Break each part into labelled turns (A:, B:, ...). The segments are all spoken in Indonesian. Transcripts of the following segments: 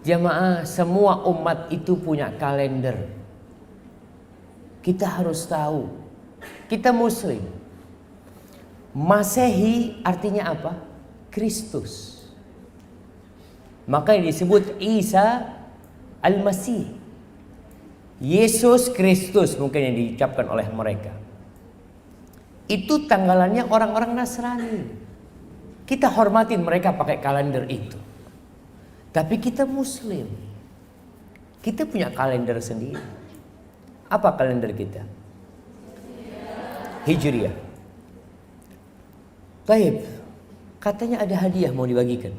A: Jamaah, semua umat itu punya kalender. Kita harus tahu, kita Muslim. Masehi artinya apa? Kristus. Maka disebut Isa Al-Masih. Yesus Kristus mungkin yang diucapkan oleh mereka. Itu tanggalannya orang-orang Nasrani. Kita hormatin mereka pakai kalender itu. Tapi kita Muslim. Kita punya kalender sendiri. Apa kalender kita? Hijriah. Baik. Katanya ada hadiah mau dibagikan.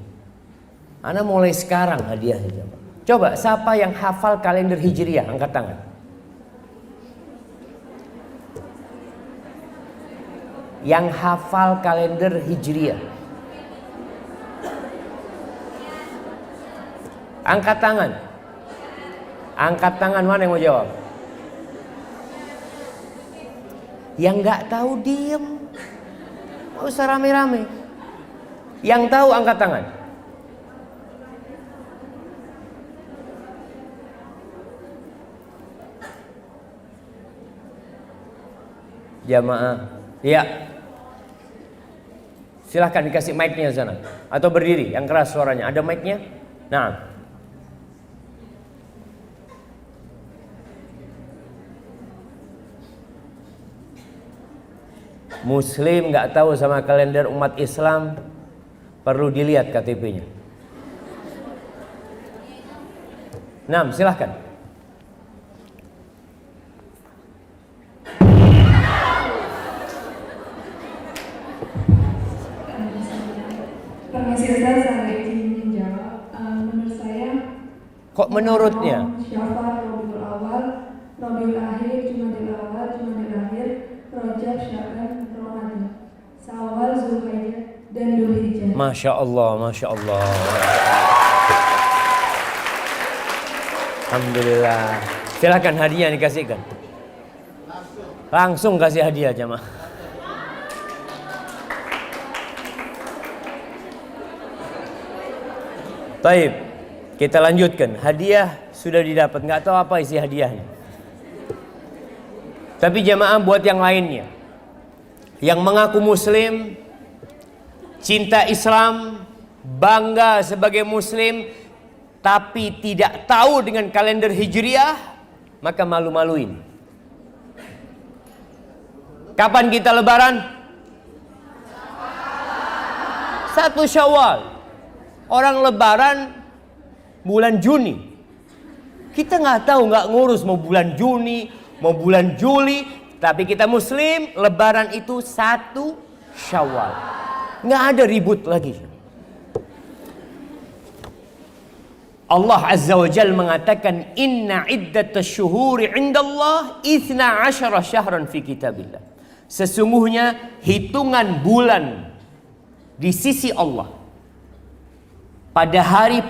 A: Ana mulai sekarang hadiahnya. Coba siapa yang hafal kalender Hijriah, angkat tangan. Yang hafal kalender Hijriah, angkat tangan. Angkat tangan, mana yang mau jawab? Yang nggak tahu diem, nggak usah rame-rame. Yang tahu angkat tangan. Jamaah, ya. Silahkan dikasih mic-nya sana. Atau berdiri, yang keras suaranya. Ada mic-nya? Nah. Muslim nggak tahu sama kalender umat Islam, perlu dilihat KTP-nya. Nah, silahkan.
B: Permisi Ustaz, saya ingin menjawab. Menurut saya,
A: Kok menurutnya?
B: Syafar, Rabiul Awal, Rabiul Akhir, Jumadil Awal, Jumadil Akhir, Rajab, Sya'ban, Ramadan, Syawal, Zulhijjah, dan Dzulhijjah.
A: Masya Allah, Masya Allah. Alhamdulillah. Silahkan hadiah dikasihkan. Langsung kasih hadiah jamaah. Baik, kita lanjutkan. Hadiah sudah didapat, nggak tahu apa isi hadiahnya. Tapi jamaah buat yang lainnya, yang mengaku Muslim, cinta Islam, bangga sebagai Muslim, tapi tidak tahu dengan kalender Hijriah, maka malu-maluin. Kapan kita Lebaran? 1 Syawal. Orang Lebaran bulan Juni. Kita nggak tahu, nggak ngurus mau bulan Juni, mau bulan Juli. Tapi kita Muslim, Lebaran itu 1 Syawal. Nggak ada ribut lagi. Allah Azza wa Jalla mengatakan, Inna iddatasy syuhuri indallah 12 syahran fi kitabillah. Sesungguhnya hitungan bulan di sisi Allah pada hari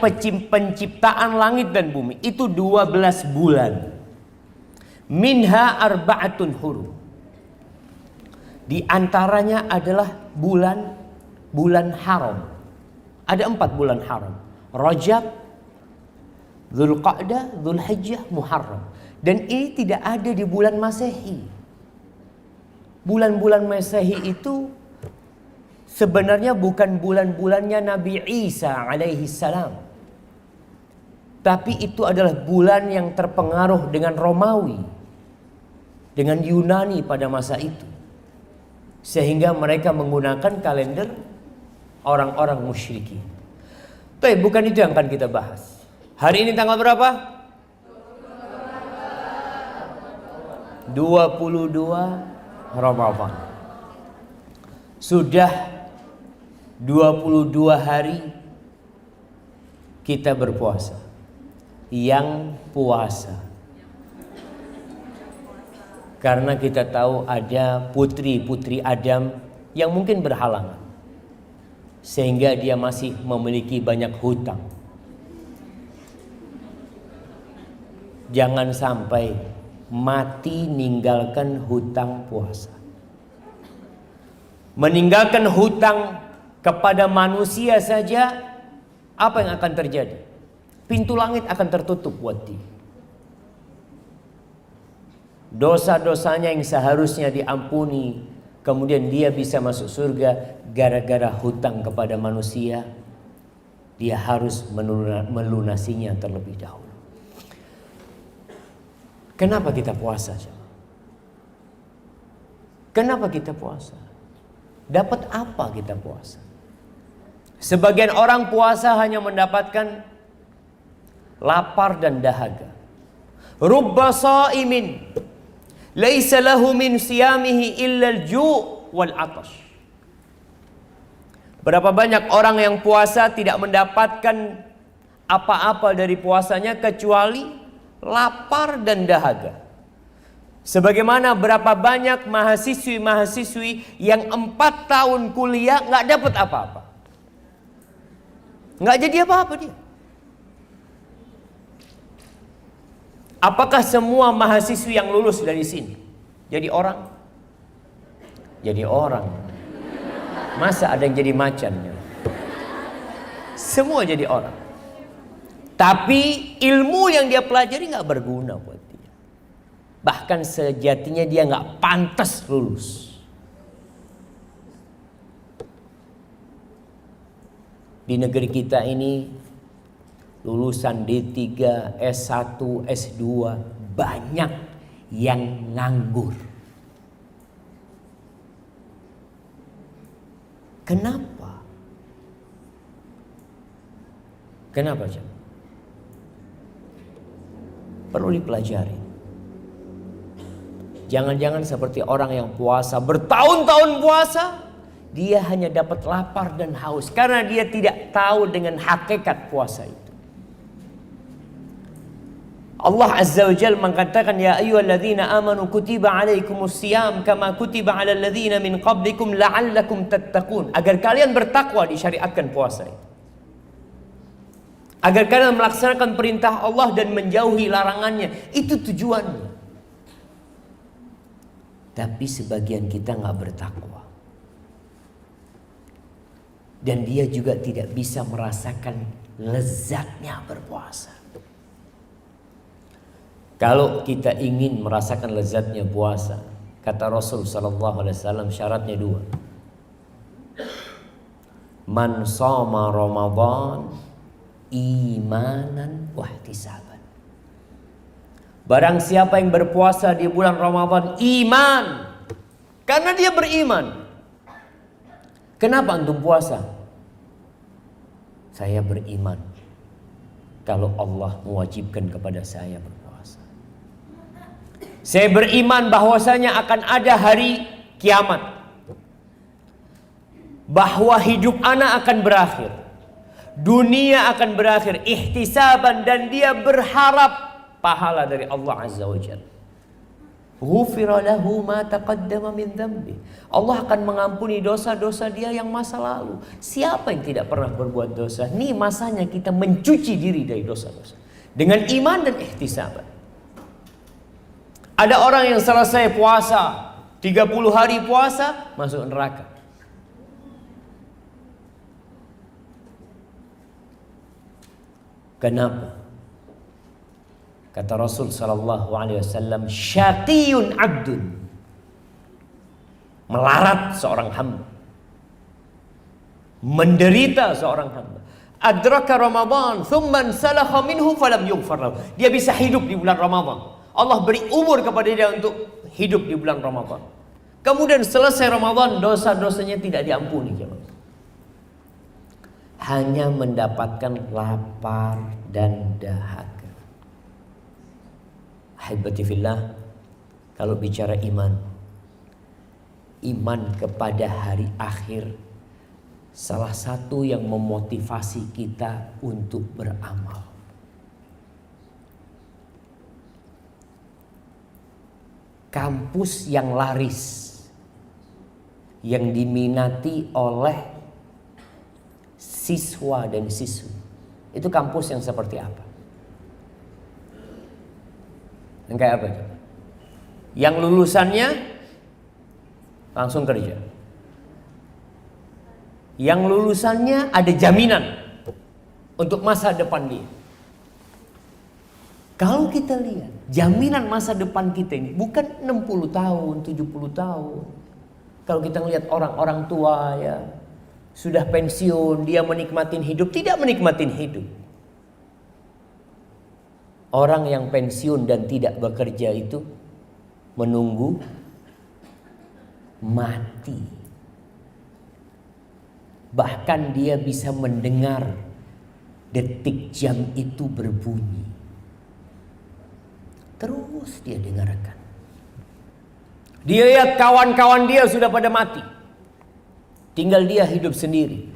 A: penciptaan langit dan bumi itu 12 bulan. Minha arba'atun hurum. Di antaranya adalah bulan haram. Ada 4 bulan haram. Rajab, Dzulqa'dah, Dzulhijjah, Muharram. Dan ini tidak ada di bulan Masehi. Bulan-bulan Masehi itu sebenarnya bukan bulan-bulannya Nabi Isa alaihi salam. Tapi itu adalah bulan yang terpengaruh dengan Romawi, dengan Yunani pada masa itu. Sehingga mereka menggunakan kalender orang-orang musyrikin. Tapi bukan itu yang akan kita bahas. Hari ini tanggal berapa? 22 Ramadan. Sudah 22 hari kita berpuasa. Yang puasa. Karena kita tahu ada putri-putri Adam yang mungkin berhalangan. Sehingga dia masih memiliki banyak hutang. Jangan sampai mati ninggalkan hutang puasa. Meninggalkan hutang kepada manusia saja, apa yang akan terjadi? pintu langit akan tertutup buat dia. Dosa-dosanya yang seharusnya diampuni, kemudian dia bisa masuk surga gara-gara hutang kepada manusia, dia harus melunasinya terlebih dahulu. Kenapa kita puasa? Kenapa kita puasa? Dapat apa kita puasa? Sebagian orang puasa hanya mendapatkan lapar dan dahaga. Rubba sha'imin laisa lahu min siyamihi illa al-ju' wal 'atash. Berapa banyak orang yang puasa tidak mendapatkan apa-apa dari puasanya kecuali lapar dan dahaga. Sebagaimana berapa banyak mahasiswi-mahasiswi yang 4 tahun kuliah nggak dapat apa-apa, nggak jadi apa-apa dia. Apakah semua mahasiswi yang lulus dari sini jadi orang? Jadi orang. Masa ada yang jadi macan? Semua jadi orang. Tapi ilmu yang dia pelajari nggak berguna buat dia. Bahkan sejatinya dia nggak pantas lulus. Di negeri kita ini lulusan D3, S1, S2 banyak yang nganggur. Kenapa? Kenapa, Jam? Perlu dipelajari. Jangan-jangan seperti orang yang puasa bertahun-tahun puasa, dia hanya dapat lapar dan haus karena dia tidak tahu dengan hakikat puasa itu. Allah Azza wa Jalla mengatakan, ya ayyuhalladzina amanu kutiba alaikumus siyam kama kutiba alal ladzina min qablikum la'allakum tattaqun. Agar kalian bertakwa disyariatkan puasa itu. Agar kalian melaksanakan perintah Allah dan menjauhi larangannya. Itu tujuannya. Tapi sebagian kita nggak bertakwa. Dan dia juga tidak bisa merasakan lezatnya berpuasa. Kalau kita ingin merasakan lezatnya puasa, kata Rasul sallallahu alaihi wasallam, syaratnya 2. Man shoma Ramadan imanan wa ihtisaban. Barang siapa yang berpuasa di bulan Ramadan iman, karena dia beriman. Kenapa antum puasa? Saya beriman kalau Allah mewajibkan kepada saya berpuasa. Saya beriman bahwasanya akan ada hari kiamat, bahwa hidup ana akan berakhir, dunia akan berakhir, ihtisaban, dan dia berharap pahala dari Allah Azza wa Jalla. Ghufira lahu ma taqaddama min dhanbi. Allah akan mengampuni dosa-dosa dia yang masa lalu. Siapa yang tidak pernah berbuat dosa? Ini masanya kita mencuci diri dari dosa-dosa dengan iman dan ihtisaban. Ada orang yang selesai puasa 30 hari puasa masuk neraka. Kenapa? Kata Rasul sallallahu alaihi wasallam, syaqiyun abdun. Melarat seorang hamba. Menderita seorang hamba. Adraka Ramadan, thumma salakha minhu falam yughfar lahu. Dia bisa hidup di bulan Ramadan. Allah beri umur kepada dia untuk hidup di bulan Ramadan. Kemudian selesai Ramadan, dosa-dosanya tidak diampuni. Hanya mendapatkan lapar dan dahaga. Ahibati fillah, kalau bicara iman, iman kepada hari akhir salah satu yang memotivasi kita untuk beramal. Kampus yang laris, yang diminati oleh siswa dan siswi, itu kampus yang seperti apa? Yang kayak apa? Yang lulusannya langsung kerja, yang lulusannya ada jaminan untuk masa depan dia. Kalau kita lihat jaminan masa depan kita ini bukan 60 tahun, 70 tahun. Kalau kita lihat orang-orang tua ya, sudah pensiun, dia menikmatin hidup, tidak menikmatin hidup. Orang yang pensiun dan tidak bekerja itu menunggu mati. Bahkan dia bisa mendengar detik jam itu berbunyi. Terus dia dengarkan. Dia lihat kawan-kawan dia sudah pada mati. Tinggal dia hidup sendiri.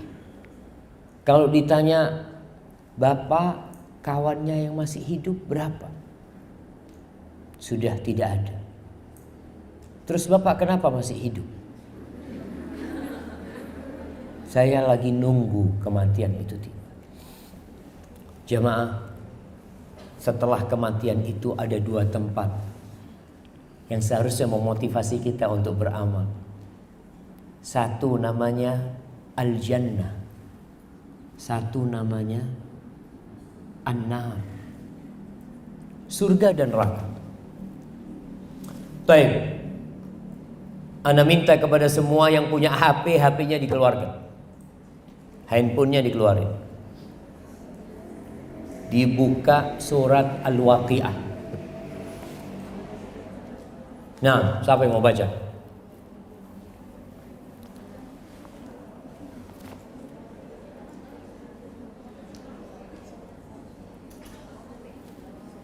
A: Kalau ditanya, bapak kawannya yang masih hidup berapa? Sudah tidak ada. Terus bapak kenapa masih hidup? Saya lagi nunggu kematian itu tiba. Jamaah, setelah kematian itu ada 2 tempat yang seharusnya memotivasi kita untuk beramal. Satu namanya Al-Jannah, satu namanya An-Nar, surga dan neraka. Baik, ana minta kepada semua yang punya HP, HP-nya dikeluarkan, handphonenya dikeluarin, dibuka surat Al-Waqiah. Nah, siapa yang mau baca?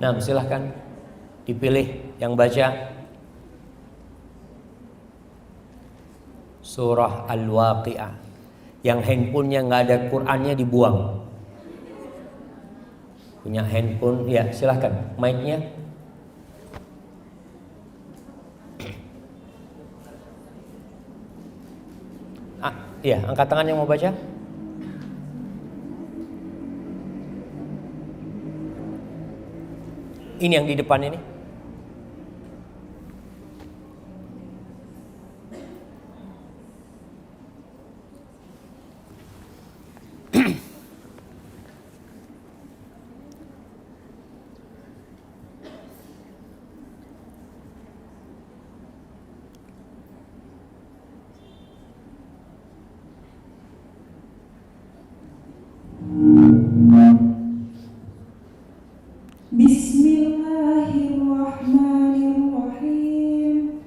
A: Nah, silahkan dipilih yang baca surah Al-Waqiah. Yang handphonenya nggak ada Qur'annya dibuang. Punya handphone, ya silahkan mic-nya. Iya, angkat tangan yang mau baca. Ini yang di depan ini.
B: Bismillahirrahmanirrahim.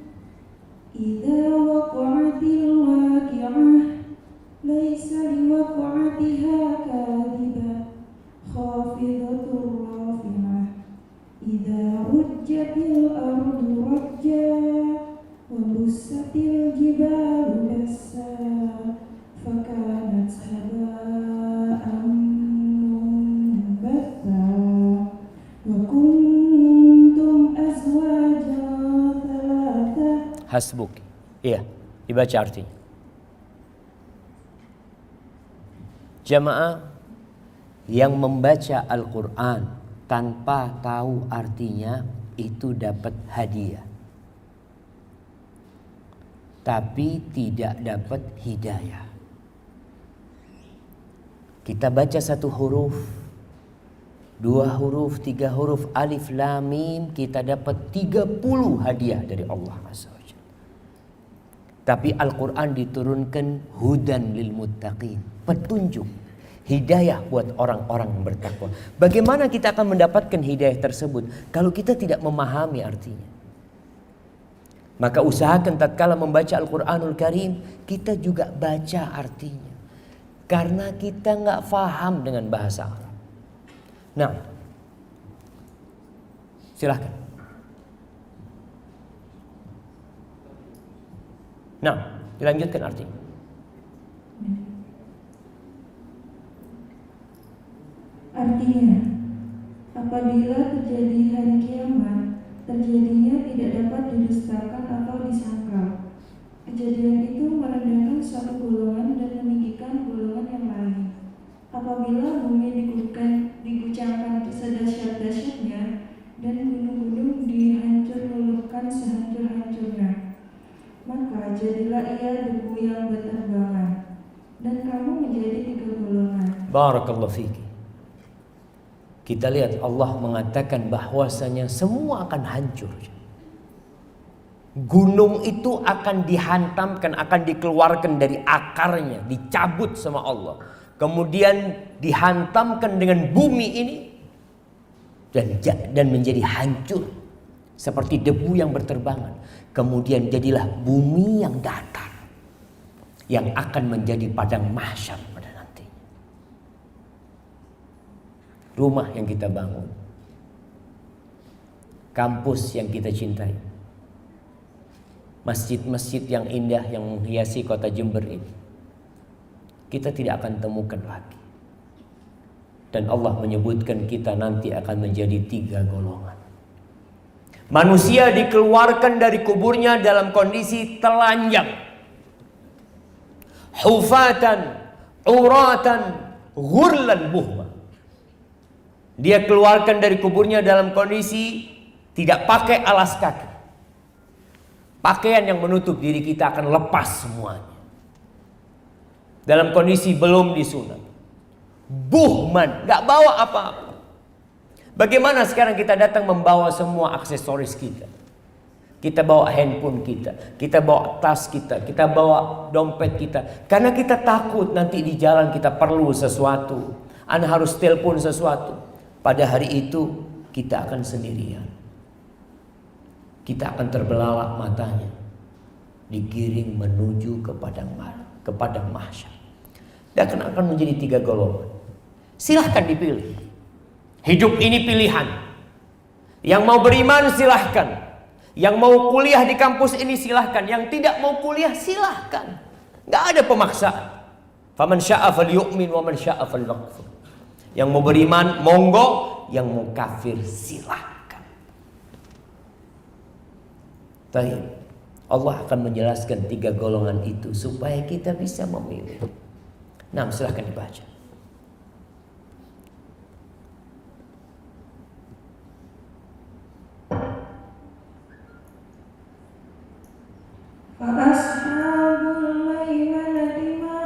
B: Idza waqa'atil waqi'ah laisa liwaqa'atiha kadhibah khafidatur rafi'ah. Idza rujjatil ardu rajja wa bussatil jibalu bassa fakanat haba'an munbatha wa kuntum azwajan thalatha.
A: Hasbuk. Iya, dibaca artinya. Jamaah yang membaca Al-Quran tanpa tahu artinya itu dapat hadiah, tapi tidak dapat hidayah. Kita baca 1 huruf, 2 huruf, 3 huruf, alif lam mim, kita dapat 30 hadiah dari Allah Azza wa Jalla. Tapi Al-Quran diturunkan hudan lil muttaqin, petunjuk, hidayah buat orang-orang yang bertakwa. Bagaimana kita akan mendapatkan hidayah tersebut kalau kita tidak memahami artinya? Maka usahakan tatkala membaca Al-Quranul Karim, kita juga baca artinya. Karena kita nggak faham dengan bahasa Arab. Nah, silahkan. Nah, dilanjutkan artinya.
B: Artinya, apabila terjadi hari kiamat, terjadinya tidak dapat didustakan atau disangkal. Kejadian itu merendahkan suatu golongan dan meninggikan golongan yang lain. Apabila bumi diguncangkan sedahsyat-dahsyatnya dan gunung-gunung dihancur-luluhkan sehancur-hancurnya, maka jadilah ia debu yang berterbangan, dan kamu menjadi 3 golongan.
A: Barakallahu fiki. Kita lihat Allah mengatakan bahwasanya semua akan hancur. Gunung itu akan dihantamkan, akan dikeluarkan dari akarnya, dicabut sama Allah. Kemudian dihantamkan dengan bumi ini dan menjadi hancur seperti debu yang berterbangan. Kemudian jadilah bumi yang datar yang akan menjadi padang mahsyar pada nantinya. Rumah yang kita bangun, kampus yang kita cintai, masjid-masjid yang indah yang menghiasi kota Jember ini, kita tidak akan temukan lagi. Dan Allah menyebutkan kita nanti akan menjadi 3 golongan. Manusia dikeluarkan dari kuburnya dalam kondisi telanjang, hufatan, uratan, ghurlan buhma. Dia keluarkan dari kuburnya dalam kondisi tidak pakai alas kaki. Pakaian yang menutup diri kita akan lepas semuanya. Dalam kondisi belum disunat. Buhman, gak bawa apa-apa. Bagaimana sekarang kita datang membawa semua aksesoris kita? Kita bawa handphone kita bawa tas kita bawa dompet kita. Karena kita takut nanti di jalan kita perlu sesuatu. Anda harus telepon sesuatu. Pada hari itu kita akan sendirian. Kita akan terbelalak matanya. Digiring menuju ke padang mahsyar. Dan akan menjadi 3 golongan. Silahkan dipilih. Hidup ini pilihan. Yang mau beriman silahkan. Yang mau kuliah di kampus ini silahkan. Yang tidak mau kuliah silahkan. Gak ada pemaksaan. Faman sya'a falyu'min wa man sya'a falyakfur. Yang mau beriman monggo, yang mau kafir silahkan. Baik. Allah akan menjelaskan 3 golongan itu supaya kita bisa memilih. Nah, silahkan dibaca.
B: Ashabul maimanati ma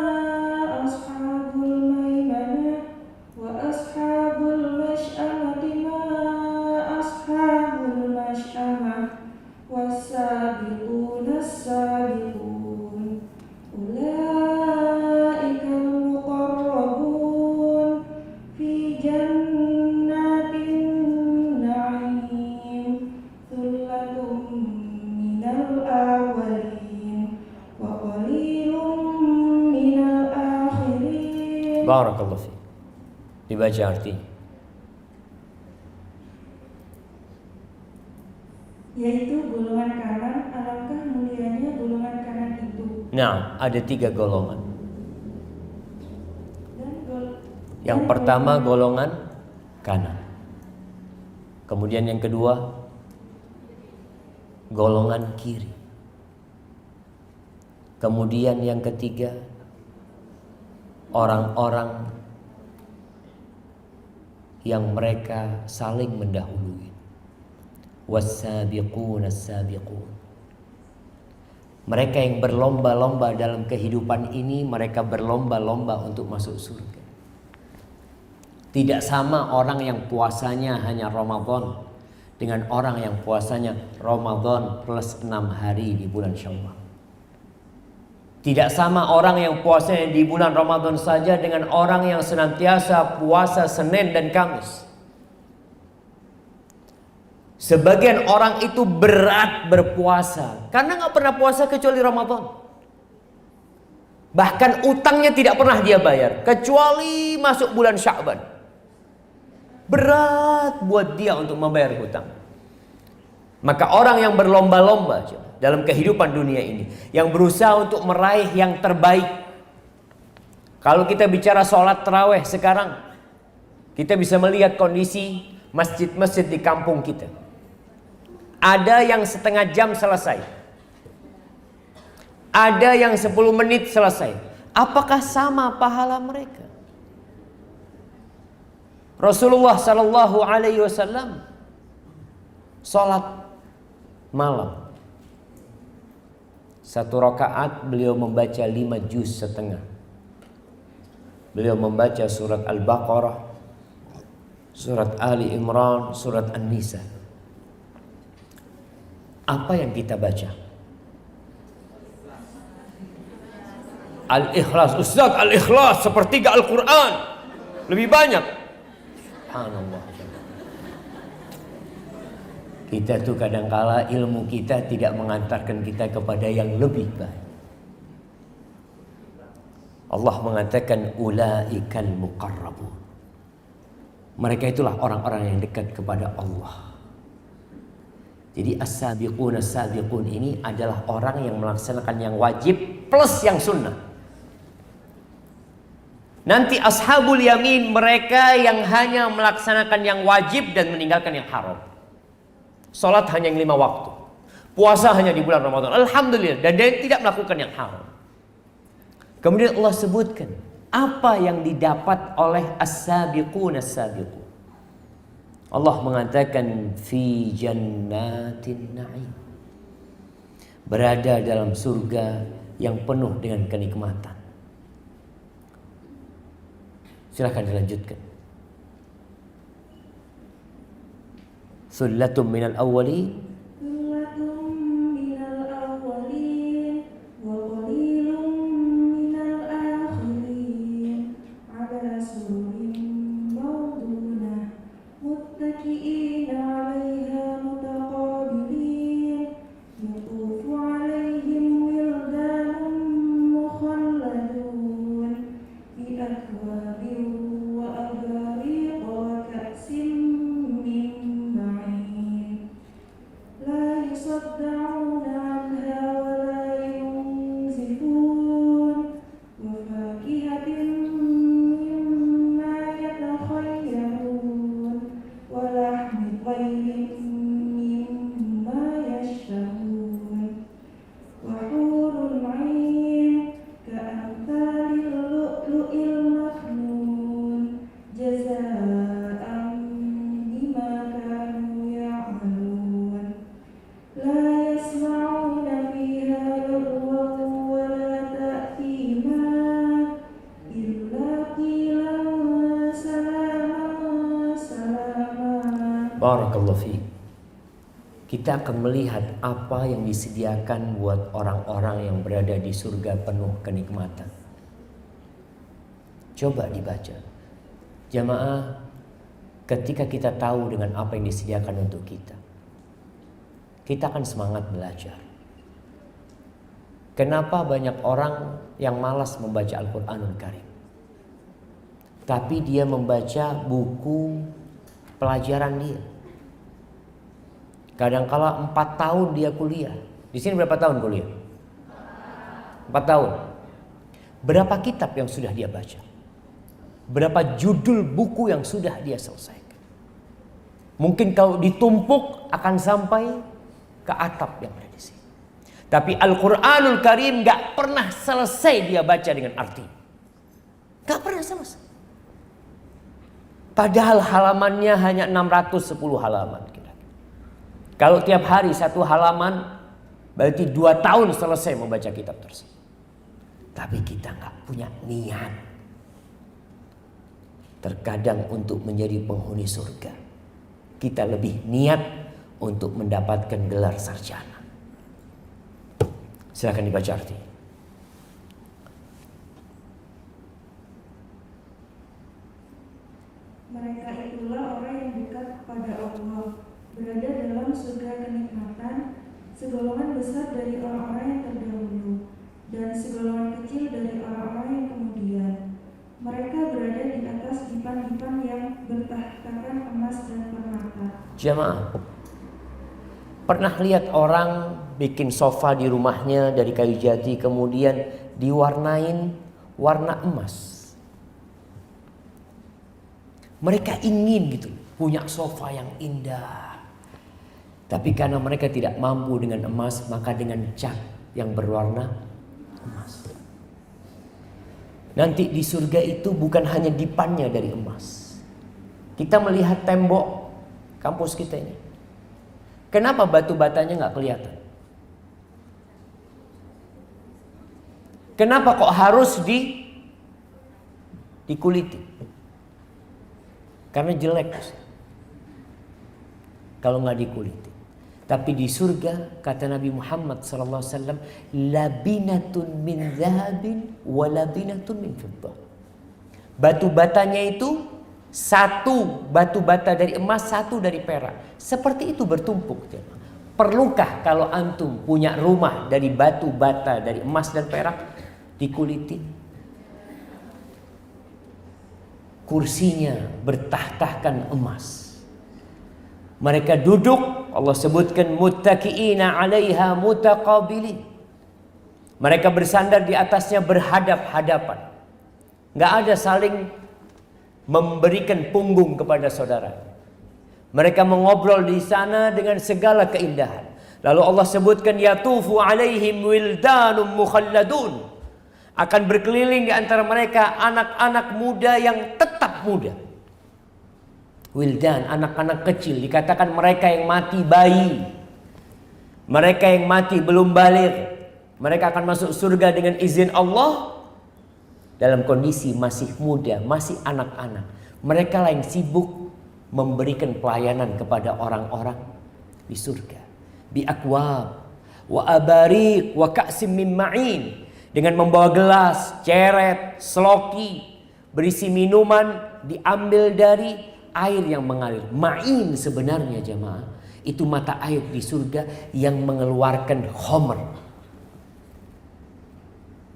B: ashabul maimanah wa ashabul mash'amati ma ashabul mash'amah was-sabiquna as-sabiqun ulaikal muqarrabun fi jannatin na'im thullatun minal awwalin
A: Barakallahu fiik. Dibaca artinya.
B: Yaitu golongan kanan, alangkah mulianya golongan kanan itu.
A: Nah, ada 3 golongan. Yang
B: dan
A: pertama golongan kanan. Kemudian yang kedua golongan kiri. Kemudian yang ketiga orang-orang yang mereka saling mendahului. Was-sabiqun as-sabiqun. Mereka yang berlomba-lomba dalam kehidupan ini, mereka berlomba-lomba untuk masuk surga. Tidak sama orang yang puasanya hanya Ramadan dengan orang yang puasanya Ramadan plus 6 hari di bulan Syawal. Tidak sama orang yang puasanya di bulan Ramadan saja dengan orang yang senantiasa puasa Senin dan Kamis. Sebagian orang itu berat berpuasa karena gak pernah puasa kecuali Ramadan. Bahkan utangnya tidak pernah dia bayar kecuali masuk bulan Sya'ban. Berat buat dia untuk membayar hutang. Maka orang yang berlomba-lomba dalam kehidupan dunia ini, yang berusaha untuk meraih yang terbaik. Kalau kita bicara sholat tarawih sekarang, kita bisa melihat kondisi masjid-masjid di kampung kita. Ada yang setengah jam selesai, ada yang 10 menit selesai. Apakah sama pahala mereka? Rasulullah Sallallahu Alaihi Wasallam sholat malam 1 rakaat beliau membaca 5 juz setengah. Beliau membaca surat Al-Baqarah, surat Ali Imran, surat An-Nisa. Apa yang kita baca? Al-Ikhlas. Ustaz, Al-Ikhlas sepertiga Al-Quran, lebih banyak. Subhanallah. Kita tuh kadangkala ilmu kita tidak mengantarkan kita kepada yang lebih baik. Allah mengatakan ulaikal muqarrabun. Mereka itulah orang-orang yang dekat kepada Allah. Jadi as-sabiqun as-sabiqun ini adalah orang yang melaksanakan yang wajib plus yang sunnah. Nanti ashabul yamin mereka yang hanya melaksanakan yang wajib dan meninggalkan yang haram. Salat hanya yang 5 waktu. Puasa hanya di bulan Ramadan. Alhamdulillah. Dan dia tidak melakukan yang haram. Kemudian Allah sebutkan apa yang didapat oleh as-sabiqun as-sabiqun. Allah mengatakan fi jannatin na'im. Berada dalam surga yang penuh dengan kenikmatan. Silakan dilanjutkan. Sullatum minal awwalin. Barakallahu fiik. Kita akan melihat apa yang disediakan buat orang-orang yang berada di surga penuh kenikmatan. Coba dibaca. Jamaah, ketika kita tahu dengan apa yang disediakan untuk kita akan semangat belajar. Kenapa banyak orang yang malas membaca Al-Quranul Karim? Tapi dia membaca buku pelajaran dia. Kadangkala 4 tahun dia kuliah. Di sini berapa tahun kuliah? 4 tahun. Berapa kitab yang sudah dia baca? Berapa judul buku yang sudah dia selesaikan? Mungkin kalau ditumpuk akan sampai ke atap yang ada di sini. Tapi Al-Quranul Karim gak pernah selesai dia baca dengan arti. Gak pernah selesai. Padahal halamannya hanya 610 halaman. Kalau tiap hari 1 halaman, berarti 2 tahun selesai membaca kitab tersebut. Tapi kita gak punya niat. Terkadang untuk menjadi penghuni surga, kita lebih niat untuk mendapatkan gelar sarjana. Silakan dibaca artinya.
B: Mereka itulah orang yang dekat kepada Allah, berada dalam surga kenikmatan, segolongan besar dari orang-orang yang terdahulu, dan segolongan kecil dari orang-orang yang kemudian. Mereka berada di atas dipan-dipan yang bertahtakan emas dan permata.
A: Jamaah, pernah lihat orang bikin sofa di rumahnya dari kayu jati, kemudian diwarnain warna emas? Mereka ingin gitu, punya sofa yang indah. Tapi karena mereka tidak mampu dengan emas, maka dengan cat yang berwarna emas. Nanti di surga itu bukan hanya dipannya dari emas. Kita melihat tembok kampus kita ini. Kenapa batu batanya nggak kelihatan? Kenapa kok harus dikuliti? Karena jelek kalau nggak dikuliti. Tapi di surga kata Nabi Muhammad SAW, labinatun min zahabin wa labinatun min fiddah. Batu batanya itu satu batu bata dari emas, satu dari perak. Seperti itu bertumpuk. Perlukah kalau antum punya rumah dari batu bata dari emas dan perak dikulitin? Kursinya bertah-tahkan emas. Mereka duduk, Allah sebutkan muttaqiina 'alaiha mutaqabilin. Mereka bersandar di atasnya berhadap-hadapan. Enggak ada saling memberikan punggung kepada saudara. Mereka mengobrol di sana dengan segala keindahan. Lalu Allah sebutkan yatufu 'alaihim wildanum mukhalladun. Akan berkeliling di antara mereka anak-anak muda yang tetap muda. Wildan, anak-anak kecil, dikatakan mereka yang mati bayi, mereka yang mati belum baligh, mereka akan masuk surga dengan izin Allah dalam kondisi masih muda, masih anak-anak. Mereka lah yang sibuk memberikan pelayanan kepada orang-orang di surga. Bi akwab wa abariq wa ka'sim min ma'in, dengan membawa gelas, ceret, seloki berisi minuman diambil dari air yang mengalir. Ma'in sebenarnya jemaah itu mata air di surga yang mengeluarkan khamr.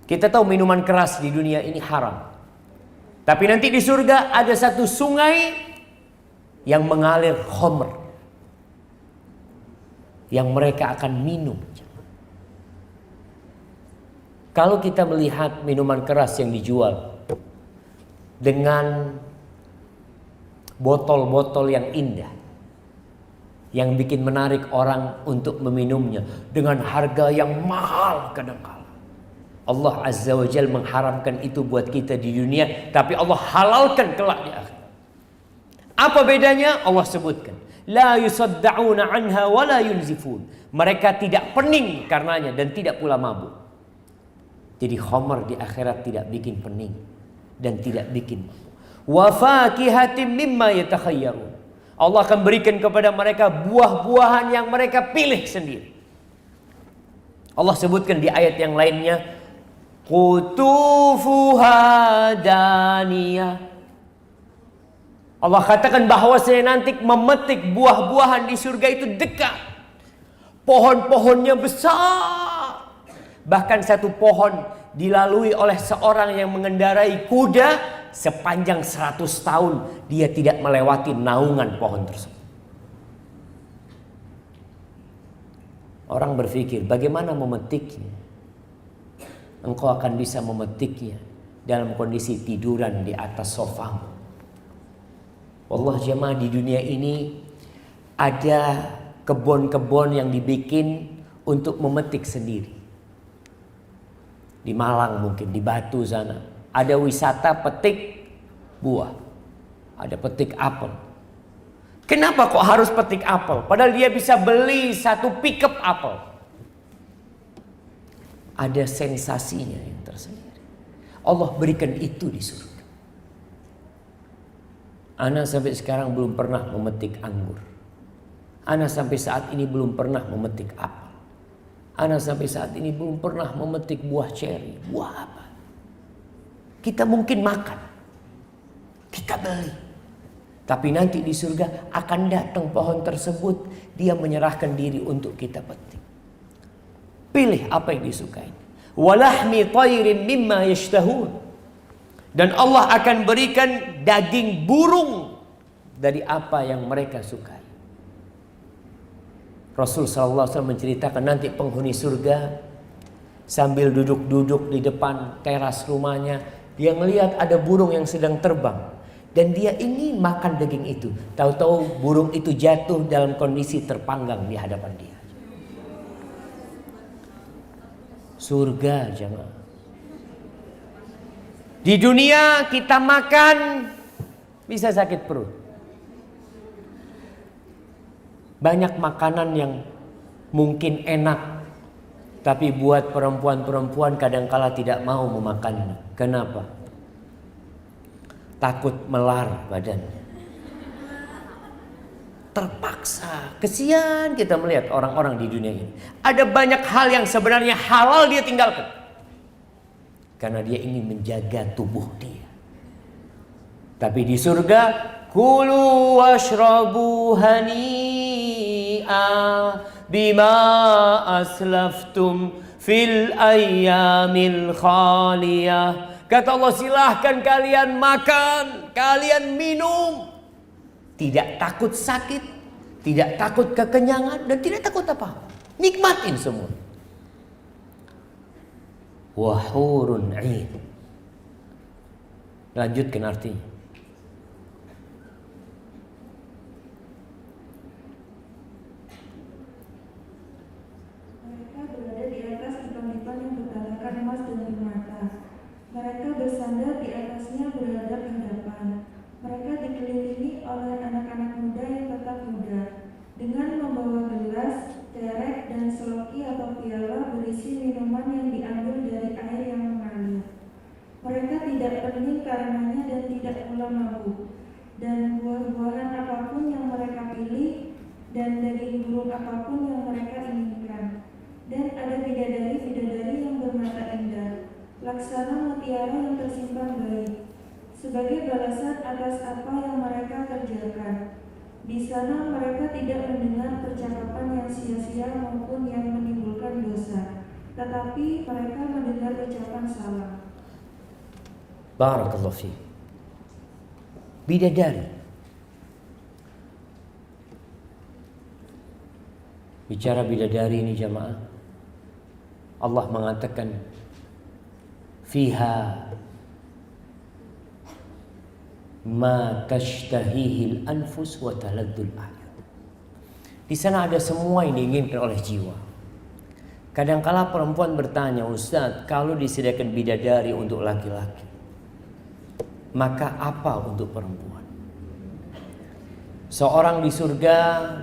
A: Kita tahu minuman keras di dunia ini haram. Tapi nanti di surga ada satu sungai yang mengalir khamr yang mereka akan minum. Kalau kita melihat minuman keras yang dijual dengan botol-botol yang indah, yang bikin menarik orang untuk meminumnya dengan harga yang mahal kadang-kala, Allah Azza wa Jalla mengharamkan itu buat kita di dunia, tapi Allah halalkan kelak di akhirat. Apa bedanya? Allah sebutkan, la yusaddauna anha wa la yunzifun. Mereka tidak pening karenanya dan tidak pula mabuk. Jadi khamr di akhirat tidak bikin pening dan tidak bikin mabuk. Wa fakihatin mimma yatakhayyarun. Allah akan berikan kepada mereka buah-buahan yang mereka pilih sendiri. Allah sebutkan di ayat yang lainnya, qutufuha daniyah. Allah katakan bahwasanya nanti memetik buah-buahan di surga itu dekat. Pohon-pohonnya besar. Bahkan satu pohon dilalui oleh seorang yang mengendarai kuda sepanjang 100 tahun dia tidak melewati naungan pohon tersebut. Orang berpikir bagaimana memetiknya? Engkau akan bisa memetiknya dalam kondisi tiduran di atas sofamu. Wallah jemaah, di dunia ini ada kebun-kebun yang dibikin untuk memetik sendiri. Di Malang mungkin, di Batu sana ada wisata petik buah, ada petik apel. Kenapa kok harus petik apel? Padahal dia bisa beli satu pickup apel. Ada sensasinya yang tersendiri. Allah berikan itu di surga. Ana sampai sekarang belum pernah memetik anggur. Ana sampai saat ini belum pernah memetik apel. Ana sampai saat ini belum pernah memetik buah ceri. Buah apa? Kita mungkin makan, kita beli. Tapi nanti di surga akan datang pohon tersebut, dia menyerahkan diri untuk kita petik. Pilih apa yang disukai. Walahmi tayrin mimma yashtahun. Dan Allah akan berikan daging burung dari apa yang mereka sukai. Rasul SAW menceritakan nanti penghuni surga sambil duduk-duduk di depan teras rumahnya, dia melihat ada burung yang sedang terbang dan dia ingin makan daging itu. Tahu-tahu burung itu jatuh dalam kondisi terpanggang di hadapan dia. Surga jemaah. Di dunia kita makan bisa sakit perut. Banyak makanan yang mungkin enak, tapi buat perempuan-perempuan kadangkala tidak mau memakannya. Kenapa? Takut melar badannya. terpaksa. Kesian kita melihat orang-orang di dunia ini. Ada banyak hal yang sebenarnya halal dia tinggalkan. Karena dia ingin menjaga tubuh dia. Tapi di surga, kulu washrabu hani'a bima aslaftum fil ayyamil khaliyah. Kata Allah, silahkan kalian makan, kalian minum. Tidak takut sakit, tidak takut kekenyangan, dan tidak takut apa. Nikmatin semua. Wahurun 'ain. Lanjutkan artinya.
B: Mereka berada di atas dipan-dipan yang bertatakan emas dan permata. Mereka bersandar di atasnya berhadap-hadapan. Mereka dikelilingi oleh anak-anak muda yang tetap muda, dengan membawa gelas, derek, dan seloki atau piala berisi minuman yang diambil dari air yang mengalir. Mereka tidak pening karenanya dan tidak pula mabuk. Dan buah-buahan apapun yang mereka pilih, dan daging burung apapun yang mereka inginkan. Dan ada bidadari-bidadari yang bermata indah, laksana mutiara yang tersimpan baik, sebagai balasan atas apa yang mereka kerjakan. Di sana mereka tidak mendengar percakapan yang sia-sia maupun yang menimbulkan dosa, tetapi mereka mendengar ucapan salah.
A: Barakallahu fiik. Bidadari. Bicara bidadari ini jamaah, Allah mengatakan fiha ma tashtahihil anfus wa taladdul a'yun. Di sana ada semua yang diinginkan oleh jiwa. Kadangkala perempuan bertanya, Ustaz, kalau disediakan bidadari untuk laki-laki, maka apa untuk perempuan? Seorang di surga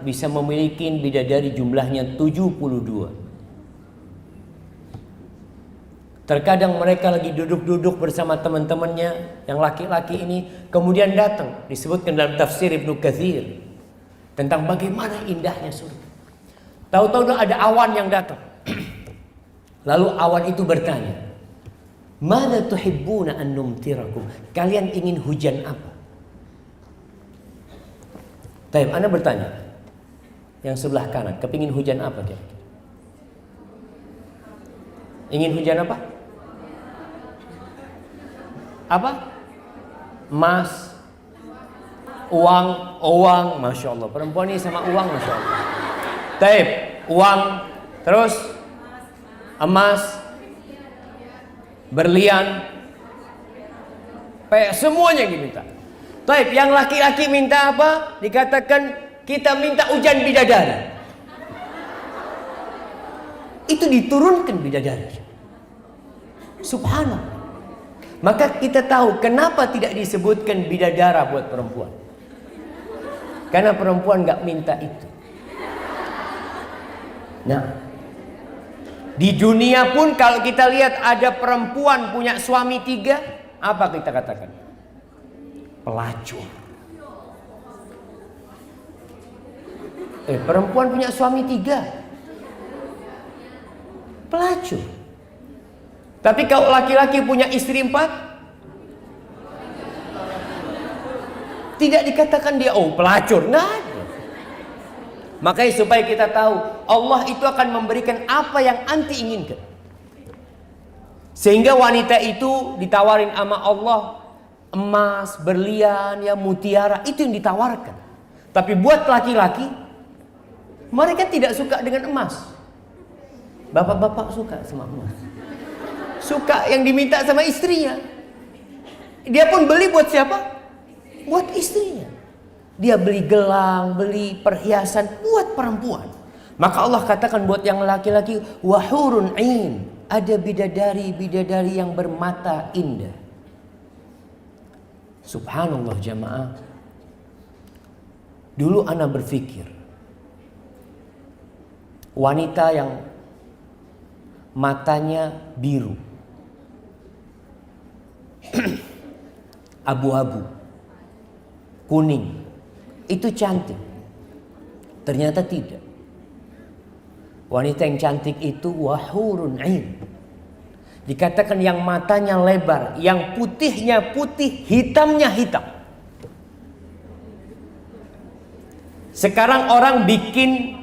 A: bisa memiliki bidadari jumlahnya 72. Terkadang mereka lagi duduk-duduk bersama teman-temannya yang laki-laki ini, kemudian datang, disebutkan dalam tafsir Ibnu Katsir tentang bagaimana indahnya surga. Tahu-tahu ada awan yang datang. Lalu awan itu bertanya, "Madza tuhibbuna an numtirakum?" Kalian ingin hujan apa? Taib, Anda bertanya, yang sebelah kanan, kepingin hujan apa kira-kira? Ingin hujan apa? Apa? Emas, uang, masya Allah. Perempuan ini sama uang, masya Allah. Taib, uang, terus emas, berlian, semuanya diminta. Taib, yang laki-laki minta apa? Dikatakan kita minta hujan bidadari. Itu diturunkan bidadari. Subhanallah. Maka kita tahu kenapa tidak disebutkan bidadara buat perempuan. Karena perempuan gak minta itu. Nah, di dunia pun kalau kita lihat ada perempuan punya suami 3, apa kita katakan? Pelacur. Perempuan punya suami 3, pelacur. Tapi kalau laki-laki punya istri 4, tidak dikatakan dia pelacur. Nggak ada. Makanya supaya kita tahu, Allah itu akan memberikan apa yang anti inginkan. Sehingga wanita itu ditawarin sama Allah emas, berlian, ya mutiara, itu yang ditawarkan. Tapi buat laki-laki, mereka tidak suka dengan emas. Bapak-bapak suka sama emas. Suka yang diminta sama istrinya. Dia pun beli buat siapa? Buat istrinya. Dia beli gelang, beli perhiasan buat perempuan. Maka Allah katakan buat yang laki-laki, wahurun 'ain, ada bidadari-bidadari yang bermata indah. Subhanallah jamaah. Dulu ana berpikir, wanita yang matanya biru, abu-abu, kuning, itu cantik. Ternyata tidak. Wanita yang cantik itu wahurun ain. Dikatakan yang matanya lebar, yang putihnya putih, hitamnya hitam. Sekarang orang bikin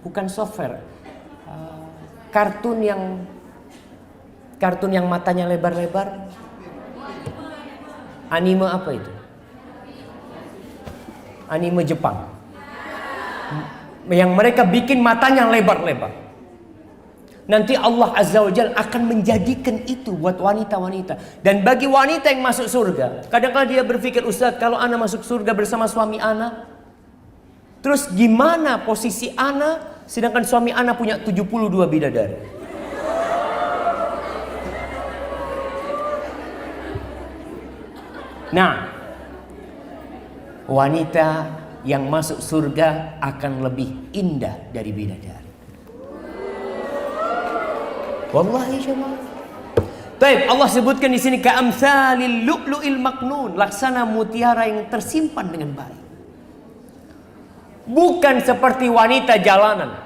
A: bukan software, kartun yang matanya lebar-lebar. Anime apa itu? Anime Jepang. Yang mereka bikin matanya lebar-lebar. Nanti Allah Azza wa Jalla akan menjadikan itu buat wanita-wanita. Dan bagi wanita yang masuk surga, kadang-kadang dia berpikir, Ustaz, kalau ana masuk surga bersama suami ana, terus gimana posisi ana sedangkan suami ana punya 72 bidadari? Nah, wanita yang masuk surga akan lebih indah dari bidadari. Wallahi jemaah. Baik, Allah sebutkan di sini ka'amsalil lu'lu'il maknun, laksana mutiara yang tersimpan dengan baik. Bukan seperti wanita jalanan.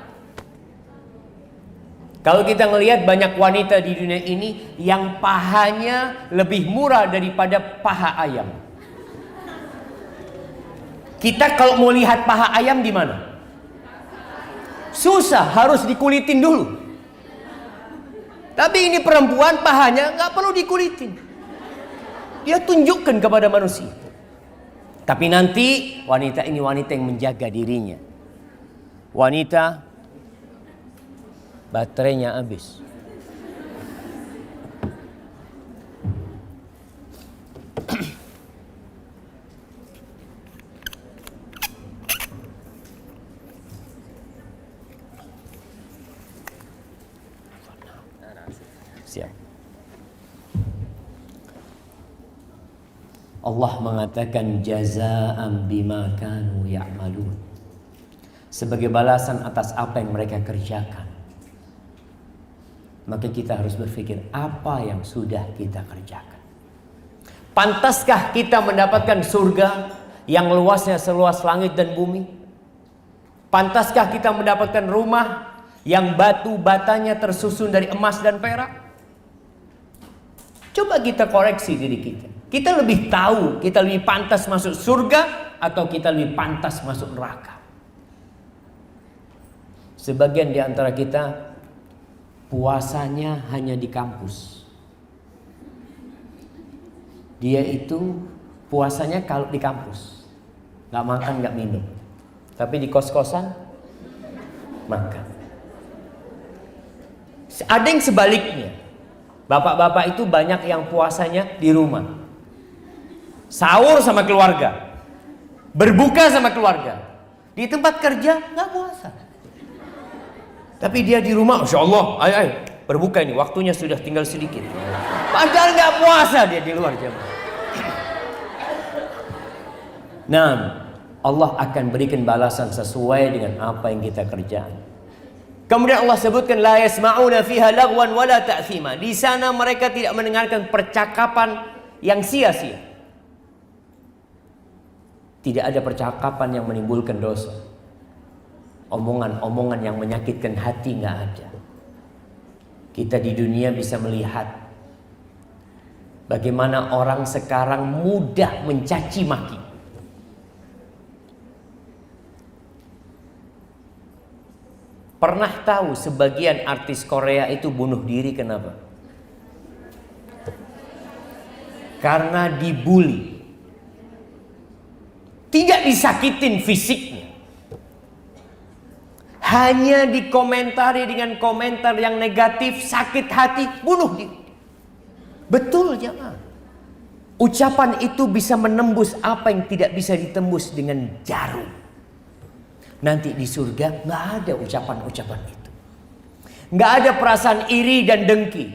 A: Kalau kita ngelihat banyak wanita di dunia ini yang pahanya lebih murah daripada paha ayam. Kita kalau mau lihat paha ayam di mana? Susah, harus dikulitin dulu. Tapi ini perempuan pahanya nggak perlu dikulitin. Dia tunjukkan kepada manusia. Tapi nanti wanita ini wanita yang menjaga dirinya. Wanita baterainya habis. Siap. Allah mengatakan jazaa'an bima kanu ya'malun. Sebagai balasan atas apa yang mereka kerjakan. Maka kita harus berpikir apa yang sudah kita kerjakan. Pantaskah kita mendapatkan surga yang luasnya seluas langit dan bumi? Pantaskah kita mendapatkan rumah yang batu batanya tersusun dari emas dan perak? Coba kita koreksi diri kita. Kita lebih tahu kita lebih pantas masuk surga atau kita lebih pantas masuk neraka. Sebagian di antara kita puasanya hanya di kampus. Dia itu puasanya kalau di kampus, nggak makan nggak minum. Tapi di kos-kosan makan. Ada yang sebaliknya. Bapak-bapak itu banyak yang puasanya di rumah. Sahur sama keluarga. Berbuka sama keluarga. Di tempat kerja nggak puasa. Tapi dia di rumah, Masya Allah, ayo berbuka ini, waktunya sudah tinggal sedikit. Padahal nggak puasa dia di luar jam. Nah, Allah akan berikan balasan sesuai dengan apa yang kita kerjakan. Kemudian Allah sebutkan la yasma'una fiha lagwan wala ta'thima. Di sana mereka tidak mendengarkan percakapan yang sia-sia. Tidak ada percakapan yang menimbulkan dosa. Omongan-omongan yang menyakitkan hati nggak ada. Kita di dunia bisa melihat bagaimana orang sekarang mudah mencaci maki. Pernah tahu sebagian artis Korea itu bunuh diri kenapa? Karena dibully. Tidak disakitin fisiknya. Hanya dikomentari dengan komentar yang negatif, sakit hati, bunuh diri. Betul jangan. Ucapan itu bisa menembus apa yang tidak bisa ditembus dengan jarum. Nanti di surga nggak ada ucapan-ucapan itu. Nggak ada perasaan iri dan dengki.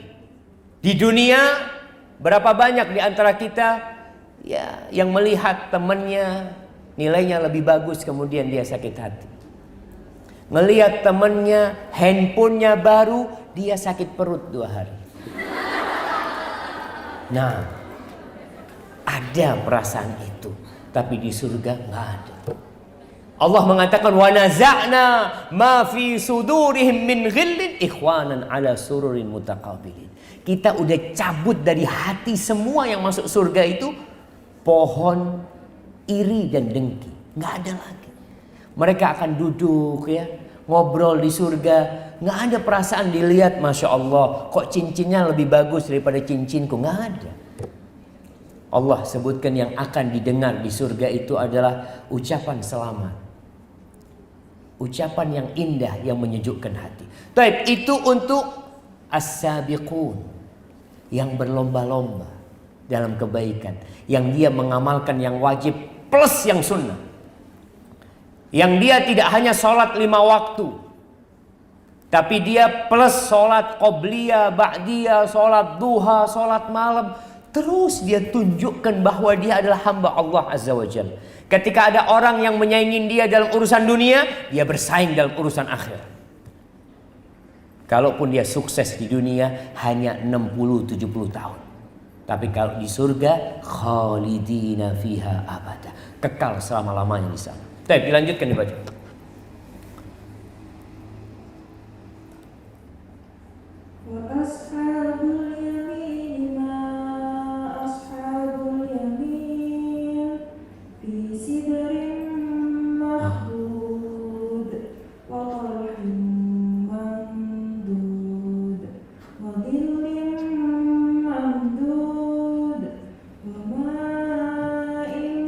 A: Di dunia berapa banyak di antara kita ya yang melihat temannya nilainya lebih bagus kemudian dia sakit hati. Ngelihat temannya handphonenya baru dia sakit perut 2 hari. Nah, ada perasaan itu. Tapi di surga nggak ada. Allah mengatakan wa naza'na ma fi sudurihim min ghillin ikhwanan ala sururin mutaqabilin. Kita udah cabut dari hati semua yang masuk surga itu pohon iri dan dengki. Nggak ada lagi. Mereka akan duduk ya, ngobrol di surga. Nggak ada perasaan dilihat, Masya Allah, kok cincinnya lebih bagus daripada cincinku. Nggak ada. Allah sebutkan yang akan didengar di surga itu adalah ucapan selamat. Ucapan yang indah yang menyejukkan hati. Taib, itu untuk as-sabiqun, yang berlomba-lomba dalam kebaikan, yang dia mengamalkan yang wajib plus yang sunnah, yang dia tidak hanya sholat 5 waktu, tapi dia plus sholat qobliyah, ba'diyah, sholat duha, sholat malam. Terus dia tunjukkan bahwa dia adalah hamba Allah Azza wa Jalla. Ketika ada orang yang menyaingi dia dalam urusan dunia, dia bersaing dalam urusan akhir. Kalaupun dia sukses di dunia hanya 60-70 tahun. Tapi kalau di surga, khalidina fiha abada, kekal selama-lamanya di sana. Baik, dilanjutkan dibaca.
B: Wa ashabul yamin ma ashabul yamin fi sidrin mahdud wa talhin mamdud wa dhillin mamdud wa ma'in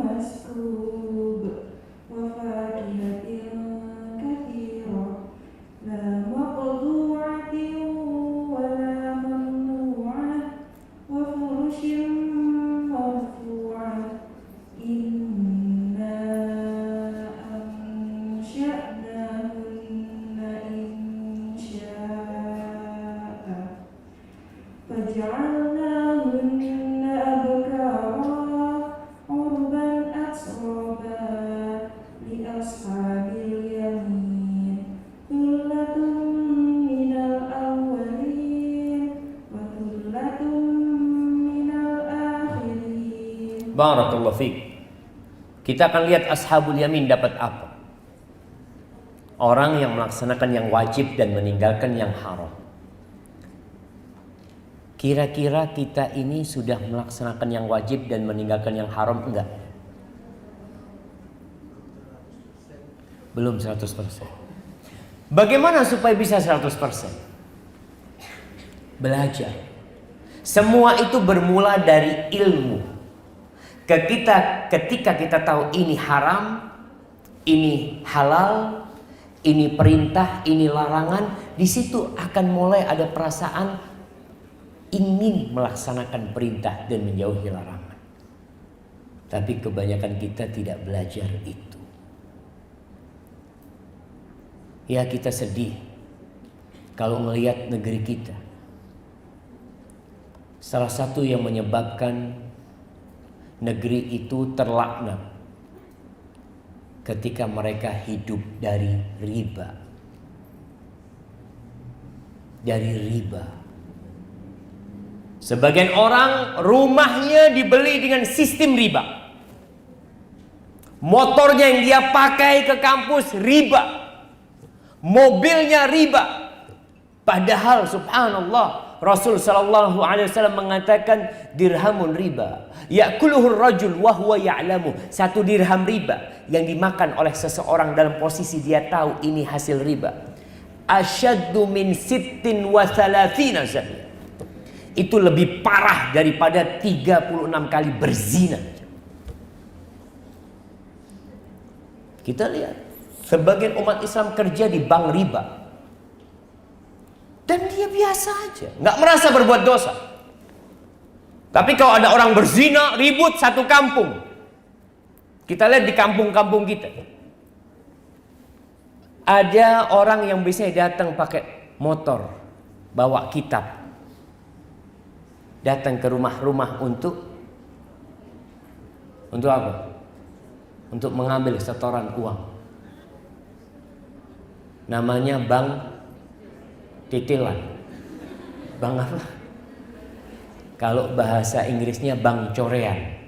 B: maskub wa fakihatin kathirah la maqdu'atin wa la mamnu'ah wa furushin marfu'ah inna ansha'nahunna insha'a faj'alnahunna abkara urban atsraba li ashabil yamin thullatun minal awwalin wa thullatun minal akhirin.
A: Barakallahu fiik. Kita akan lihat ashabul yamin dapat apa. Orang yang melaksanakan yang wajib dan meninggalkan yang haram. Kira-kira kita ini sudah melaksanakan yang wajib dan meninggalkan yang haram enggak? Belum 100%. Bagaimana supaya bisa 100%? Belajar. Semua itu bermula dari ilmu. Ketika kita tahu ini haram, ini halal, ini perintah, ini larangan, di situ akan mulai ada perasaan ingin melaksanakan perintah dan menjauhi larangan. Tapi kebanyakan kita tidak belajar itu. Ya, kita sedih kalau melihat negeri kita. Salah satu yang menyebabkan negeri itu terlaknat ketika mereka hidup dari riba. Dari riba. Sebagian orang rumahnya dibeli dengan sistem riba. Motornya yang dia pakai ke kampus riba. Mobilnya riba. Padahal subhanallah Rasul sallallahu alaihi wasallam mengatakan dirhamun riba ya'kuluhu rajul wa huwa ya'lamu. 1 dirham riba yang dimakan oleh seseorang dalam posisi dia tahu ini hasil riba. Asyaddu min 36 zaniya. Itu lebih parah daripada 36 kali berzina. Kita lihat sebagian umat Islam kerja di bank riba. Dan dia biasa aja, nggak merasa berbuat dosa. Tapi kalau ada orang berzina, ribut satu kampung. Kita lihat di kampung-kampung kita. Ada orang yang biasanya datang pakai motor, bawa kitab. Datang ke rumah-rumah untuk apa? Untuk mengambil setoran uang. Namanya bank titilan. Bank apa? Kalau bahasa Inggrisnya bank corean.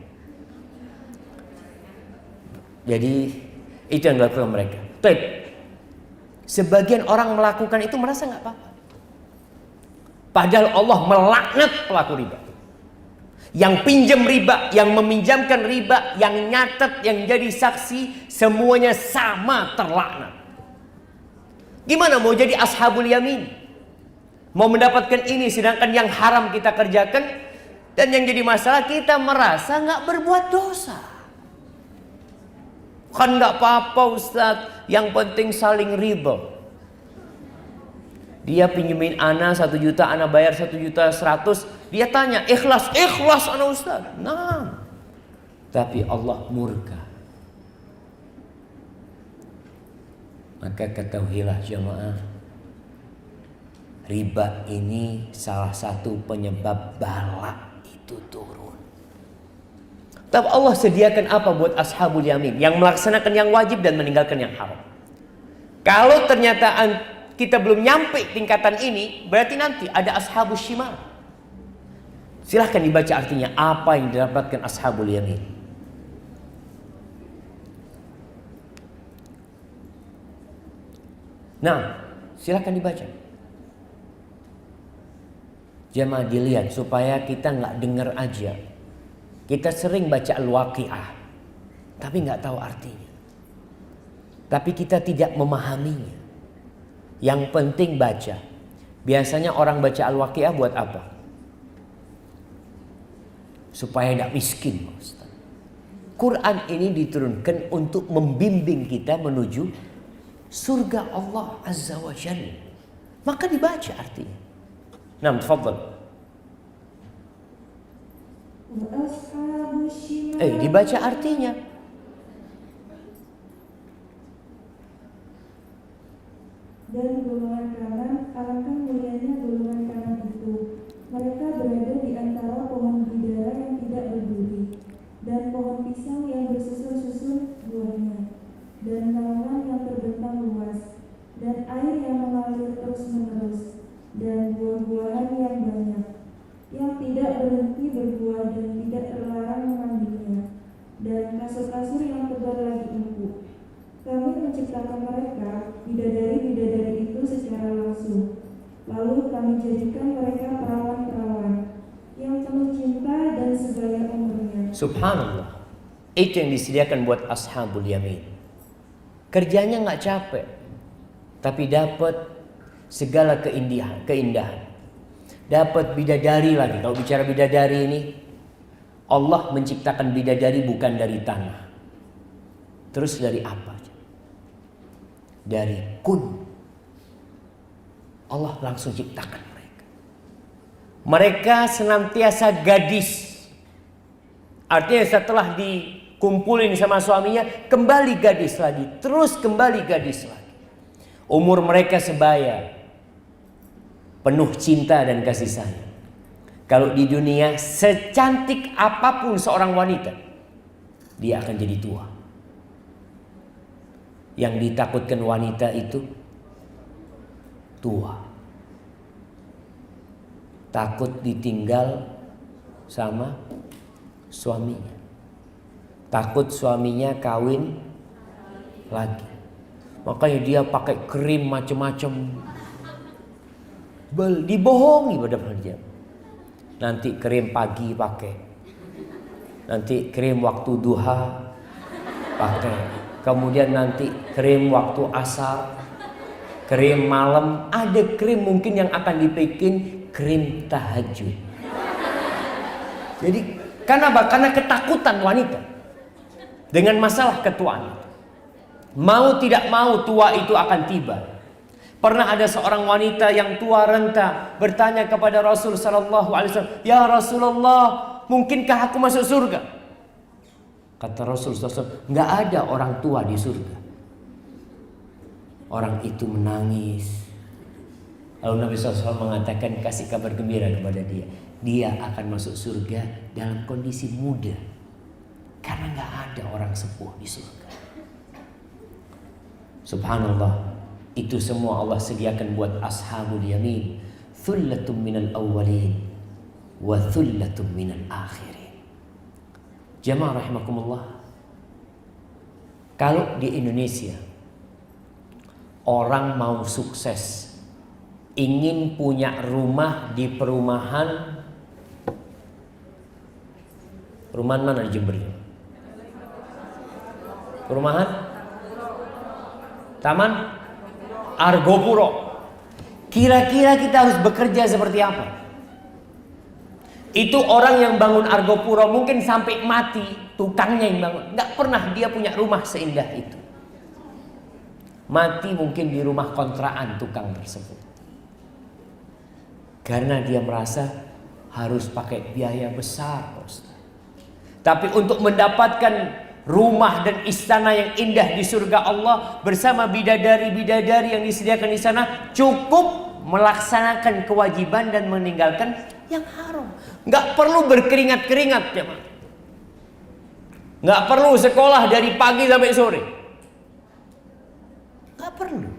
A: Jadi itu yang dilakukan mereka. Baik. Sebagian orang melakukan itu merasa nggak apa-apa. Padahal Allah melaknat pelaku riba. Yang pinjam riba, yang meminjamkan riba, yang nyatet, yang jadi saksi, semuanya sama terlaknat. Gimana mau jadi ashabul yamin? Mau mendapatkan ini sedangkan yang haram kita kerjakan, dan yang jadi masalah kita merasa nggak berbuat dosa. Kan nggak apa-apa Ustaz, yang penting saling riba. Dia pinjemin ana 1 juta, ana bayar 1.100.000. Dia tanya, ikhlas ana Ustaz. Nah, tapi Allah murka. Maka ketahuilah jemaah, riba ini salah satu penyebab bala itu turun. Tapi Allah sediakan apa buat ashabul yamin? Yang melaksanakan yang wajib dan meninggalkan yang haram. Kalau ternyata kita belum nyampe tingkatan ini, berarti nanti ada ashabul shimal. Silahkan dibaca artinya apa yang didapatkan ashabul yamin. Nah, silahkan dibaca. Jemaah dilihat supaya kita nggak dengar aja. Kita sering baca Al-Waqi'ah, tapi nggak tahu artinya. Tapi kita tidak memahaminya. Yang penting baca. Biasanya orang baca Al-Waqi'ah buat apa? Supaya tidak miskin. Quran ini diturunkan untuk membimbing kita menuju surga Allah Azza wa Jalla. Maka dibaca artinya. Nah, tafadhal. Dibaca artinya.
B: Dan golongan kanan, alangkah mulianya golongan kanan itu. Mereka berada di antara pohon bidara yang tidak berduri dan pohon pisang yang bersusun-susun buahnya, dan naungan yang terbentang luas, dan air yang mengalir terus-menerus, dan buah-buahan yang banyak, yang tidak berhenti berbuah dan tidak terlarang mengambilnya, dan kasur-kasur yang tebal lagi empuk. Kami menciptakan mereka, bidadari-bidadari itu secara langsung. Lalu kami jadikan mereka perawan-perawan yang penuh cinta dan segala umurnya.
A: Subhanallah. Itu yang disediakan buat ashabul yamin. Kerjanya nggak capek, tapi dapat segala keindahan. Dapat bidadari lagi. Kalau bicara bidadari ini, Allah menciptakan bidadari bukan dari tanah. Terus dari apa? Dari kun. Allah langsung ciptakan mereka. Mereka senantiasa gadis. Artinya setelah dikumpulin sama suaminya, kembali gadis lagi. Terus kembali gadis lagi. Umur mereka sebaya. Penuh cinta dan kasih sayang. Kalau di dunia, secantik apapun seorang wanita, dia akan jadi tua. Yang ditakutkan wanita itu tua. Takut ditinggal sama suaminya. Takut suaminya kawin lagi. Makanya dia pakai krim macam-macam. Dibohongi pada dia. Nanti krim pagi pakai. Nanti krim waktu duha pakai. Kemudian nanti krim waktu asar, krim malam, ada krim mungkin yang akan dibikin krim tahajud. Jadi karena apa? Karena ketakutan wanita dengan masalah ketuaan. Mau tidak mau tua itu akan tiba. Pernah ada seorang wanita yang tua renta bertanya kepada Rasul sallallahu alaihi wasallam, "Ya Rasulullah, mungkinkah aku masuk surga?" Kata Rasul SAW, nggak ada orang tua di surga. Orang itu menangis. Lalu Nabi SAW mengatakan, kasih kabar gembira kepada dia. Dia akan masuk surga dalam kondisi muda. Karena nggak ada orang sepuh di surga. Subhanallah. Itu semua Allah sediakan buat ashabul yamin. Thullatum minal awwalin wa thullatum minal akhirin. Jamaah rahimakumullah. Kalau di Indonesia orang mau sukses, ingin punya rumah di perumahan mana di Jember? Perumahan Taman Argopuro. Kira-kira kita harus bekerja seperti apa? Itu orang yang bangun Argopuro mungkin sampai mati tukangnya yang bangun. Gak pernah dia punya rumah seindah itu. Mati mungkin di rumah kontrakan tukang tersebut. Karena dia merasa harus pakai biaya besar, Ustaz. Tapi untuk mendapatkan rumah dan istana yang indah di surga Allah bersama bidadari-bidadari yang disediakan di sana, cukup melaksanakan kewajiban dan meninggalkan yang haram. Nggak perlu berkeringat-keringat, jemaah. Nggak perlu sekolah dari pagi sampai sore. Nggak perlu.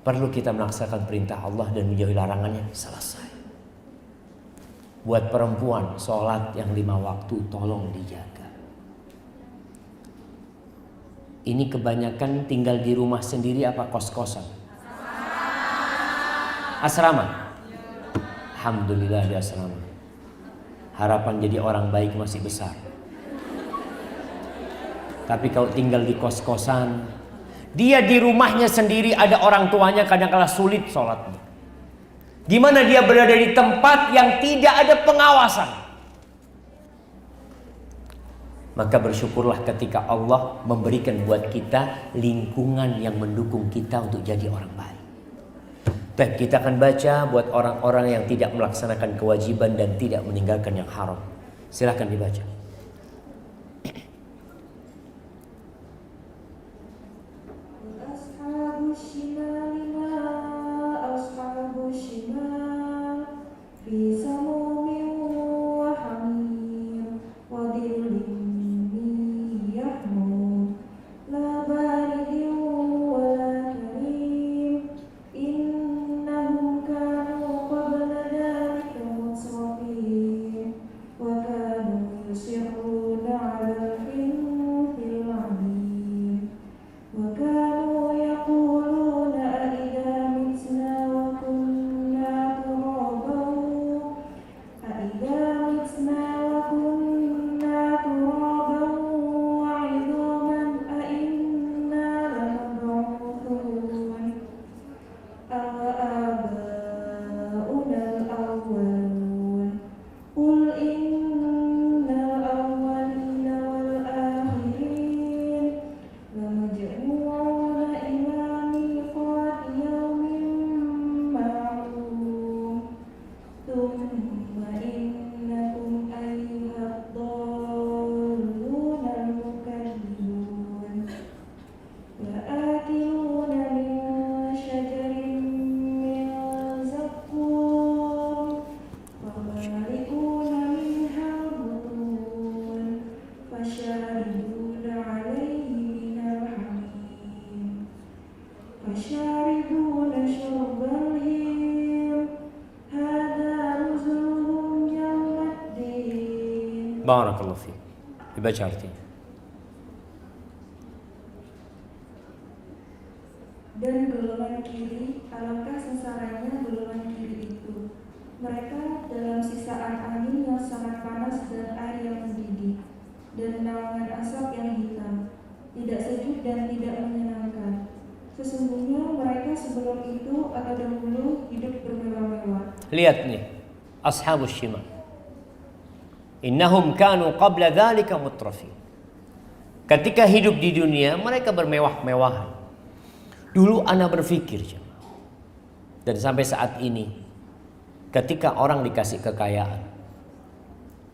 A: Perlu kita melaksanakan perintah Allah dan menjauhi larangannya, selesai. Buat perempuan, sholat yang 5 waktu tolong dijaga. Ini kebanyakan tinggal di rumah sendiri apa kos-kosan? Asrama. Alhamdulillah di asrama. Harapan jadi orang baik masih besar. Tapi kalau tinggal di kos-kosan, dia di rumahnya sendiri, ada orang tuanya, kadang-kala sulit sholatnya. Gimana dia berada di tempat yang tidak ada pengawasan? Maka bersyukurlah ketika Allah memberikan buat kita lingkungan yang mendukung kita untuk jadi orang baik. Baik, kita akan baca buat orang-orang yang tidak melaksanakan kewajiban dan tidak meninggalkan yang haram. Silahkan dibaca. Barakallahu fiik. Dibaca artinya.
B: Dan golongan kiri, alangkah sengsaranya golongan kiri itu. Mereka dalam sisaan angin yang sangat panas dan air yang mendidih, dan naungan asap yang hitam, tidak sejuk dan tidak menyenangkan. Sesungguhnya mereka sebelum itu atau dahulu hidup bermewah-mewah.
A: Lihat nih, ashabus shimal. Innahum kanu qabla dzalika mutrafin. Ketika hidup di dunia mereka bermewah-mewahan. Dulu ana berpikir, dan sampai saat ini ketika orang dikasih kekayaan,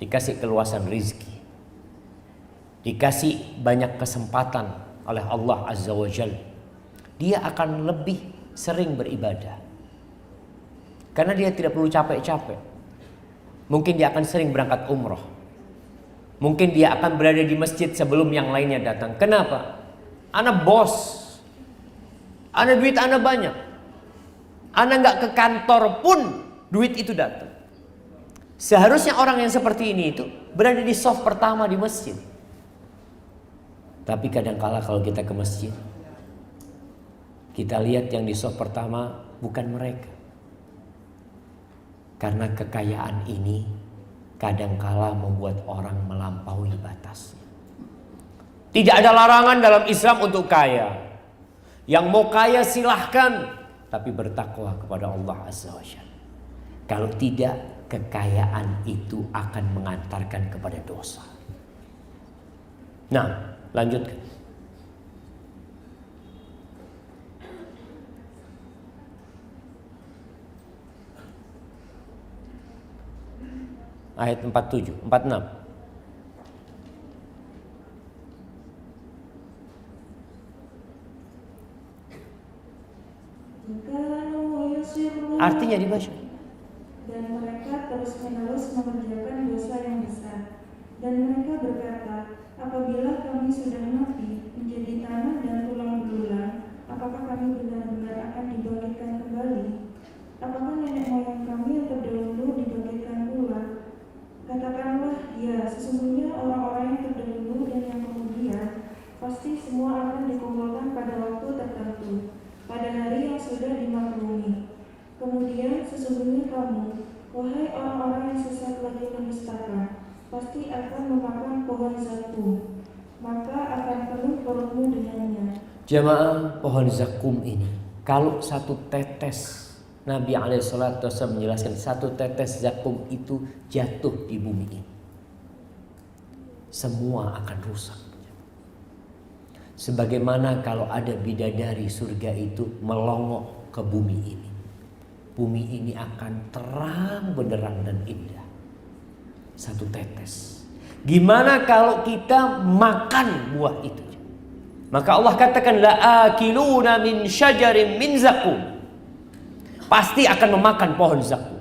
A: dikasih keluasan rizki, dikasih banyak kesempatan oleh Allah Azza wa Jalla, dia akan lebih sering beribadah. Karena dia tidak perlu capek-capek. Mungkin dia akan sering berangkat umroh. Mungkin dia akan berada di masjid sebelum yang lainnya datang. Kenapa? Ana bos. Ana duit ana banyak. Ana nggak ke kantor pun duit itu datang. Seharusnya orang yang seperti ini itu berada di saf pertama di masjid. Tapi kadangkala kalau kita ke masjid, kita lihat yang di shaf pertama bukan mereka. Karena kekayaan ini kadangkala membuat orang melampaui batasnya. Tidak ada larangan dalam Islam untuk kaya. Yang mau kaya silahkan, tapi bertakwa kepada Allah Azza wa Jalla. Kalau tidak, kekayaan itu akan mengantarkan kepada dosa. Nah, lanjutkan. Ayat 47, 46. Artinya dibaca.
B: Dan mereka terus-menerus mengerjakan dosa yang besar. Dan mereka berkata, apabila kami sudah mati, menjadi tanah dan tulang belulang, apakah kami benar-benar akan dibangkitkan kembali? Apakah nenek moyang kami yang terdahulu dibangkitkan pula? Katakanlah, ya, sesungguhnya orang-orang yang terdahulu dan yang kemudian pasti semua akan dikumpulkan pada waktu tertentu, pada hari yang sudah dimaklumi. Kemudian sesungguhnya kamu, wahai orang-orang yang sesat lagi mendustakan, pasti akan memakan pohon zakum, maka akan penuh perutmu dengannya.
A: Jamaah, pohon zakum ini, kalau satu tetes, Nabi SAW menjelaskan satu tetes zakum itu jatuh di bumi ini, semua akan rusak. Sebagaimana kalau ada bidadari surga itu melongok ke bumi ini, bumi ini akan terang benderang dan indah. Satu tetes. Gimana kalau kita makan buah itu? Maka Allah katakan la akiluna min syajarin min zakum. Pasti akan memakan pohon zakum.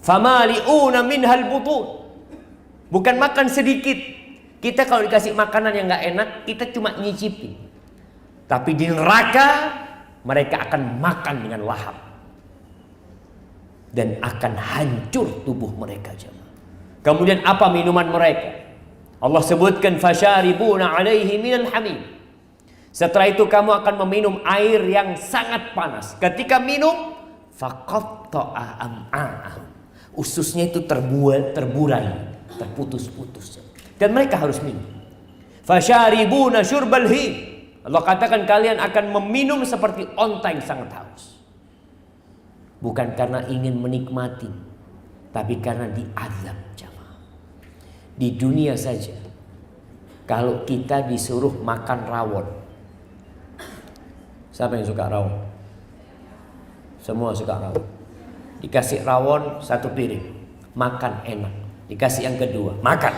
A: Famali'una minhal butun. Bukan makan sedikit. Kita kalau dikasih makanan yang gak enak, kita cuma nyicipin. Tapi di neraka mereka akan makan dengan lahap. Dan akan hancur tubuh mereka, jemaah. Kemudian apa minuman mereka? Allah sebutkan fasyaribuna alaihi minal hamim. Setelah itu kamu akan meminum air yang sangat panas. Ketika minum, faqatta'a am'a'ahum. Ususnya itu terburai, terputus-putus. Dan mereka harus minum. Fasyaribuna syurbal him. Allah katakan kalian akan meminum seperti onta yang sangat haus. Bukan karena ingin menikmati, tapi karena diazab, jamaah. Di dunia saja, kalau kita disuruh makan rawon, siapa yang suka rawon? Semua suka rawon. Dikasih rawon satu piring, makan enak. Dikasih yang kedua, makan,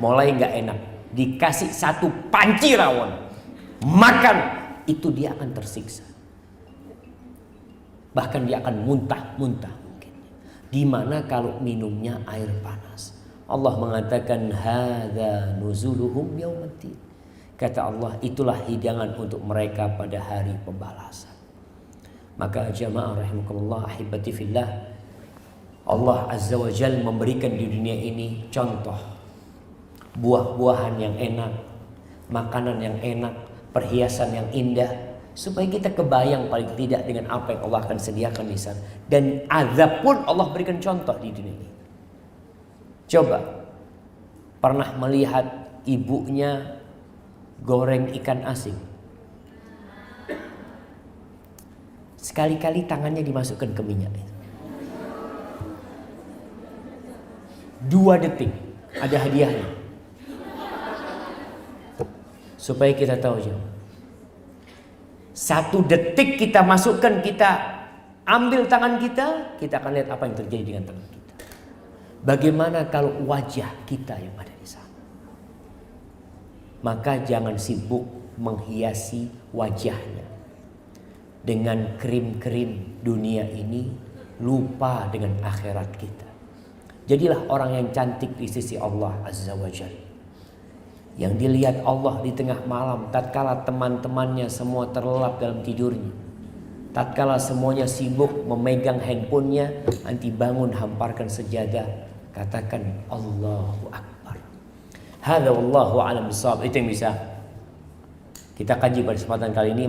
A: mulai nggak enak. Dikasih satu panci rawon, makan, itu dia akan tersiksa. Bahkan dia akan muntah-muntah mungkin. Gimana kalau minumnya air panas? Allah mengatakan hadza nuzuluhum yaumaddin. Kata Allah, itulah hidangan untuk mereka pada hari pembalasan. Maka jamaah rahimakumullah, ahibati fillah, Allah Azza wa Jalla memberikan di dunia ini contoh buah-buahan yang enak, makanan yang enak, perhiasan yang indah, supaya kita kebayang paling tidak dengan apa yang Allah akan sediakan di sana. Dan azab pun Allah berikan contoh di dunia ini. Coba pernah melihat ibunya goreng ikan asin? Sekali-kali tangannya dimasukkan ke minyak. 2 detik ada hadiahnya. Supaya kita tahu, jemaah. 1 detik kita masukkan, kita ambil tangan kita akan lihat apa yang terjadi dengan tangan kita. Bagaimana kalau wajah kita yang ada di sana? Maka jangan sibuk menghiasi wajahnya dengan krim-krim dunia ini, lupa dengan akhirat kita. Jadilah orang yang cantik di sisi Allah Azza wa Jalla, yang dilihat Allah di tengah malam tatkala teman-temannya semua terlelap dalam tidurnya, tatkala semuanya sibuk memegang handphonenya, nanti bangun hamparkan sejadah, katakan Allahu Akbar. Hadza wallahu a'lam bishawab. Itu yang bisa Kita kaji pada kesempatan kali ini